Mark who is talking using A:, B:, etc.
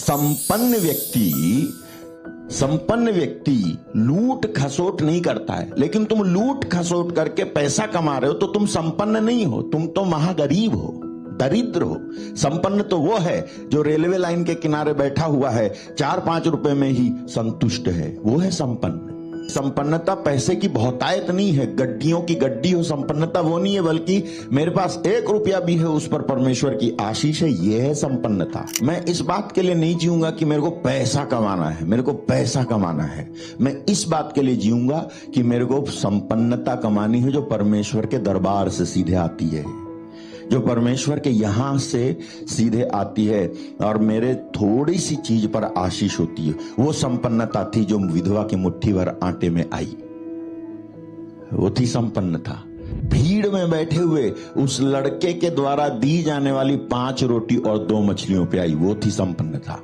A: संपन्न व्यक्ति लूट खसोट नहीं करता है। लेकिन तुम लूट खसोट करके पैसा कमा रहे हो तो तुम संपन्न नहीं हो, तुम तो महागरीब हो, दरिद्र हो। संपन्न तो वो है जो रेलवे लाइन के किनारे बैठा हुआ है, 4-5 रुपए में ही संतुष्ट है, वो है संपन्न। संपन्नता पैसे की बहुतायत नहीं है, गड्डियों की गड्डी हो संपन्नता वो नहीं है, बल्कि मेरे पास 1 रुपया भी है उस पर परमेश्वर की आशीष है, ये है संपन्नता। मैं इस बात के लिए नहीं जीऊंगा कि मेरे को पैसा कमाना है, मेरे को पैसा कमाना है। मैं इस बात के लिए जीऊंगा कि मेरे को संपन्नता कमानी है जो परमेश्वर के दरबार से सीधे आती है, जो परमेश्वर के यहां से सीधे आती है और मेरे थोड़ी सी चीज पर आशीष होती है। वो संपन्नता थी जो विधवा की मुट्ठी भर आटे में आई, वो थी संपन्नता। भीड़ में बैठे हुए उस लड़के के द्वारा दी जाने वाली 5 रोटी और 2 मछलियों पे आई, वो थी संपन्नता।